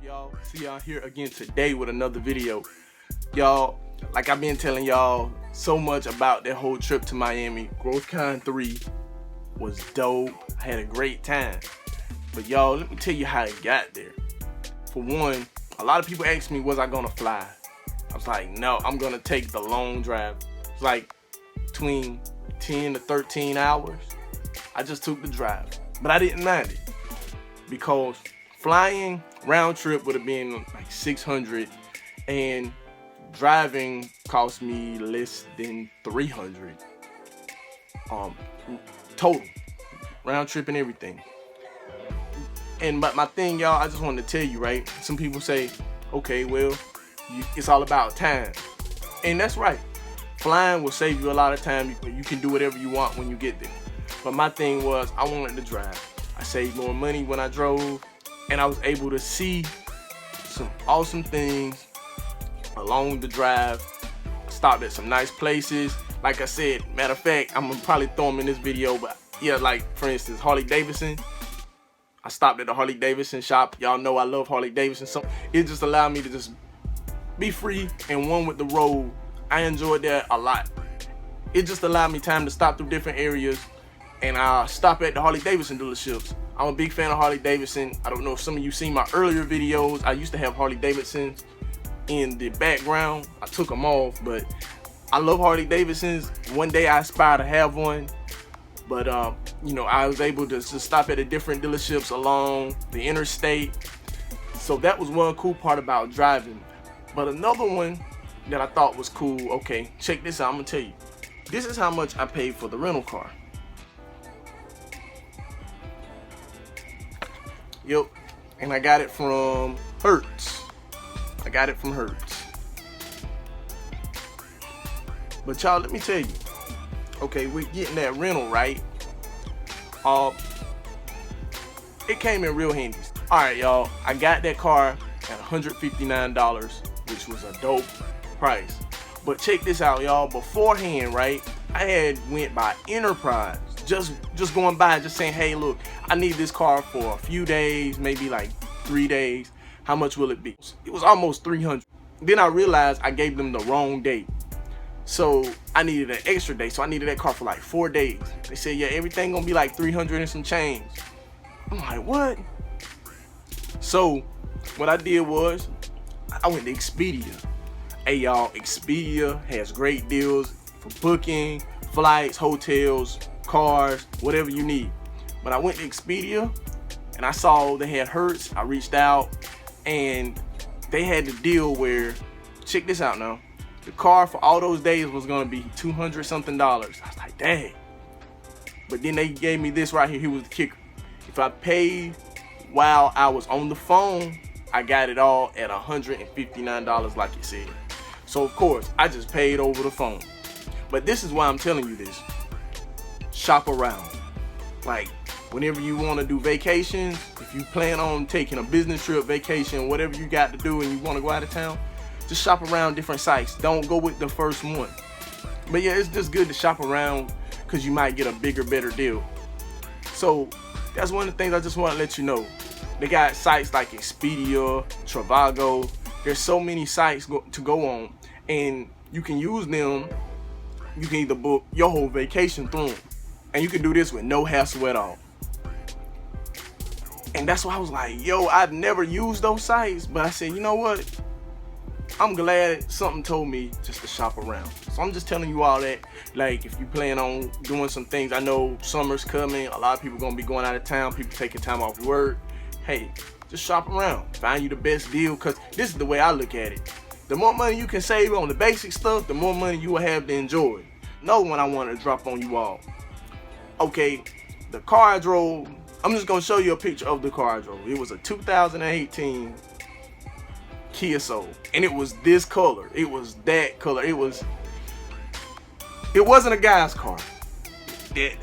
y'all? See y'all here again today with another video. Y'all, like I've been telling y'all so much about that whole trip to Miami. GrowthCon 3 was dope. I had a great time. But y'all, let me tell you how it got there. For one, a lot of people asked me, was I gonna fly? I was like, no, I'm gonna take the long drive. It's like between 10 to 13 hours. I just took the drive, but I didn't mind it because flying round trip would have been like 600 and driving cost me less than 300 total, round trip and everything. And but my thing, y'all, I just wanted to tell you, right? Some people say, okay, well, it's all about time, and that's right. Flying will save you a lot of time. You can do whatever you want when you get there. But my thing was, I wanted to drive. I saved more money when I drove, and I was able to see some awesome things along the drive. Stopped at some nice places. Like I said, matter of fact, I'm gonna probably throw them in this video, but yeah, like for instance, Harley Davidson. I stopped at the Harley Davidson shop. Y'all know I love Harley Davidson, so it just allowed me to just be free and one with the road. I enjoyed that a lot. It just allowed me time to stop through different areas, and I stop at the Harley Davidson dealerships. I'm a big fan of Harley Davidson. I don't know if some of you seen my earlier videos. I used to have Harley Davidsons in the background. I took them off, but I love Harley Davidsons. One day I aspire to have one, but you know, I was able to just stop at the different dealerships along the interstate. So that was one cool part about driving. But another one that I thought was cool, okay, check this out, I'm gonna tell you. This is how much I paid for the rental car. Yep, and I got it from Hertz. But y'all, let me tell you, okay, we're getting that rental, right? It came in real handy. All right, y'all, I got that car at $159, which was a dope price. But check this out, y'all. Beforehand, right, I had went by Enterprise, just going by, just saying, hey, look, I need this car for a few days, maybe like 3 days. How much will it be? It was almost 300. Then I realized I gave them the wrong date, so I needed an extra day. So I needed that car for like 4 days. They said, yeah, everything gonna be like 300 and some change. I'm like, what? So what I did was I went to Expedia. Hey y'all, Expedia has great deals for booking flights, hotels, cars, whatever you need. But I went to Expedia and I saw they had Hertz. I reached out and they had the deal where, check this out now, the car for all those days was gonna be $200 something. I was like, dang. But then they gave me this right here. Here was the kicker. If I paid while I was on the phone, I got it all at $159 like it said. So of course, I just paid over the phone. But this is why I'm telling you this. Shop around. Like, whenever you want to do vacations, if you plan on taking a business trip, vacation, whatever you got to do and you want to go out of town, just shop around different sites. Don't go with the first one. But yeah, it's just good to shop around because you might get a bigger, better deal. So that's one of the things I just want to let you know. They got sites like Expedia, Trivago. There's so many sites to go on, and you can use them. You can either book your whole vacation through them, and you can do this with no hassle at all. And that's why I was like, yo, I've never used those sites, but I said, you know what? I'm glad something told me just to shop around. So I'm just telling you all that. Like, if you plan on doing some things, I know summer's coming. A lot of people gonna be going out of town. People taking time off work. Hey, just shop around. Find you the best deal, because this is the way I look at it. The more money you can save on the basic stuff, the more money you will have to enjoy. Another one I want to drop on you all. Okay, the car I drove, I'm just going to show you a picture of the car I drove. It was a 2018 Kia Soul, and it was this color. It was that color. It wasn't a guy's car.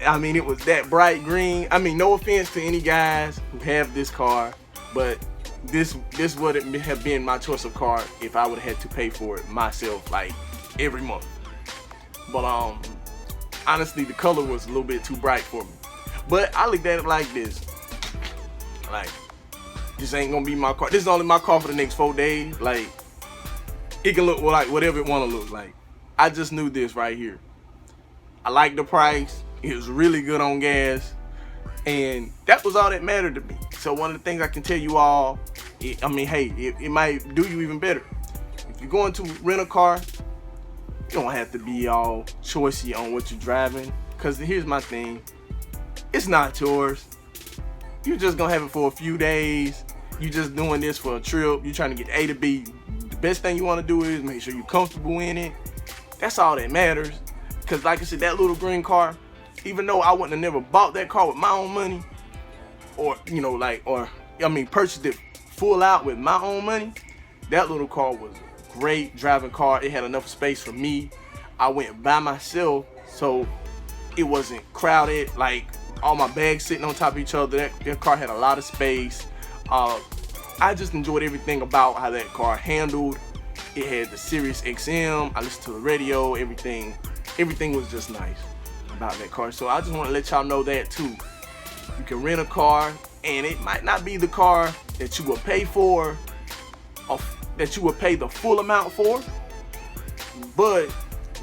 I mean, it was that bright green. I mean, no offense to any guys who have this car, but this would have been my choice of car if I would have had to pay for it myself, like every month. But honestly, the color was a little bit too bright for me. But I looked at it like this. Like, this ain't gonna be my car. This is only my car for the next 4 days. Like, it can look like whatever it wanna look like. I just knew this right here. I like the price. It was really good on gas. And that was all that mattered to me. So one of the things I can tell you all, it might do you even better. If you're going to rent a car, you don't have to be all choosy on what you're driving. Because here's my thing. It's not yours. You're just going to have it for a few days. You're just doing this for a trip. You're trying to get A to B. The best thing you want to do is make sure you're comfortable in it. That's all that matters. Because like I said, that little green car, even though I wouldn't have never bought that car with my own money, purchased it full out with my own money, that little car was a great driving car. It had enough space for me. I went by myself, so it wasn't crowded, like all my bags sitting on top of each other. That car had a lot of space. I just enjoyed everything about how that car handled. It had the Sirius XM. I listened to the radio, everything was just nice about that car. So I just want to let y'all know that too. You can rent a car, and it might not be the car that you will pay for, or that you will pay the full amount for, but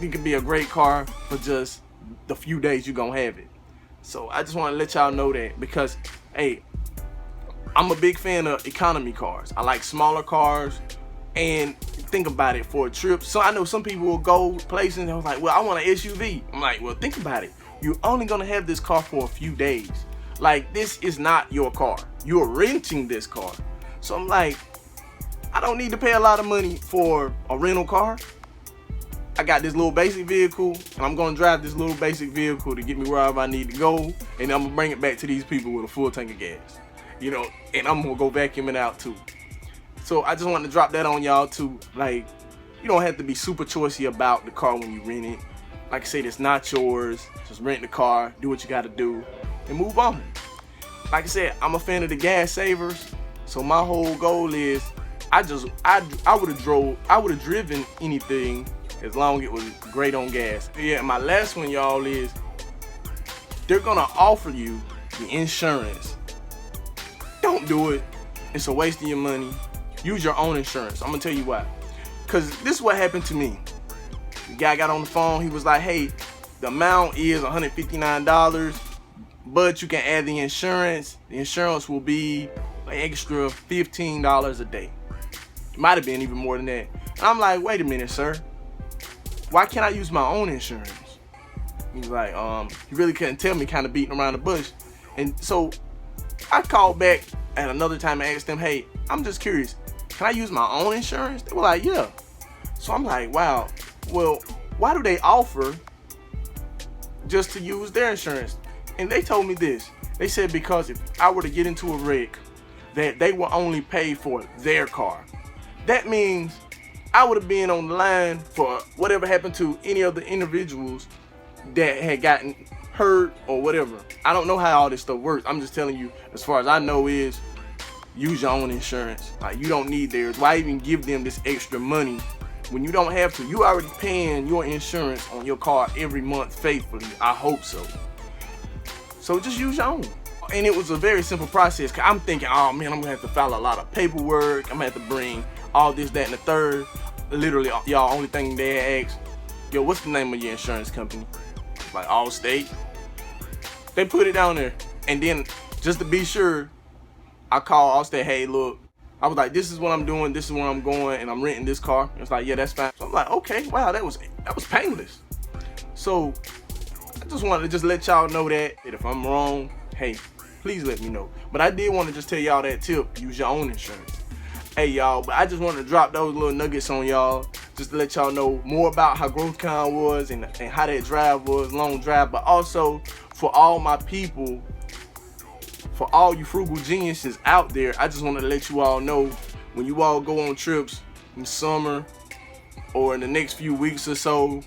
it can be a great car for just the few days you're gonna have it. So I just want to let y'all know that, because hey, I'm a big fan of economy cars. I like smaller cars. And think about it, for a trip. So I know some people will go places and they're like, well, I want an SUV. I'm like, well, think about it. You're only gonna have this car for a few days. Like, this is not your car. You're renting this car. So I'm like, I don't need to pay a lot of money for a rental car. I got this little basic vehicle, and I'm gonna drive this little basic vehicle to get me wherever I need to go, and I'm gonna bring it back to these people with a full tank of gas. And I'm gonna go vacuum it out too. So I just wanted to drop that on y'all too. Like, you don't have to be super choosy about the car when you rent it. Like I said, it's not yours. Just rent the car, do what you gotta do, and move on. Like I said, I'm a fan of the gas savers. So my whole goal is, I would have driven anything as long as it was great on gas. Yeah, my last one, y'all, is they're gonna offer you the insurance. Don't do it. It's a waste of your money. Use your own insurance. I'm gonna tell you why. Cause this is what happened to me. The guy got on the phone. He was like, hey, the amount is $159, but you can add the insurance. The insurance will be an extra $15 a day. It might have been even more than that. And I'm like, wait a minute, sir. Why can't I use my own insurance? He's like, he really couldn't tell me, kind of beating around the bush. And so I called back at another time and asked them, hey, I'm just curious, can I use my own insurance? They were like, yeah. So I'm like, wow, well, why do they offer just to use their insurance? And they told me this. They said, because if I were to get into a wreck, that they will only pay for their car. That means I would have been on the line for whatever happened to any of the individuals that had gotten hurt or whatever. I don't know how all this stuff works. I'm just telling you, as far as I know, is use your own insurance. Like, you don't need theirs. Why even give them this extra money when you don't have to? You already paying your insurance on your car every month faithfully. I hope so. So just use your own. And it was a very simple process, because I'm thinking, oh man, I'm gonna have to file a lot of paperwork. I'm gonna have to bring all this, that, and the third. Literally, y'all, only thing they ask, yo, what's the name of your insurance company? Like, Allstate. They put it down there. And then, just to be sure, I called Allstate, hey, look, I was like, this is what I'm doing, this is where I'm going, and I'm renting this car. It's like, yeah, that's fine. So I'm like, okay, wow, that was painless. So I just wanted to just let y'all know that if I'm wrong, hey, please let me know. But I did want to just tell y'all that tip, use your own insurance. Hey y'all, but I just wanted to drop those little nuggets on y'all, just to let y'all know more about how GrowthCon was and how that drive was, long drive. But also, for all my people, for all you frugal geniuses out there, I just wanted to let you all know, when you all go on trips in summer or in the next few weeks or so,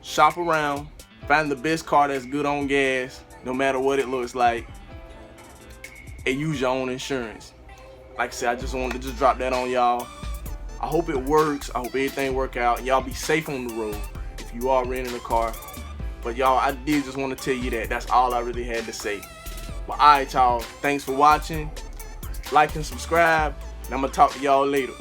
shop around, find the best car that's good on gas, no matter what it looks like, and use your own insurance. Like I said, I just wanted to just drop that on y'all. I hope it works. I hope everything work out, and y'all be safe on the road if you are renting a car. But y'all, I did just want to tell you that. That's all I really had to say. But alright, y'all, thanks for watching. like and subscribe, and I'm gonna talk to y'all later.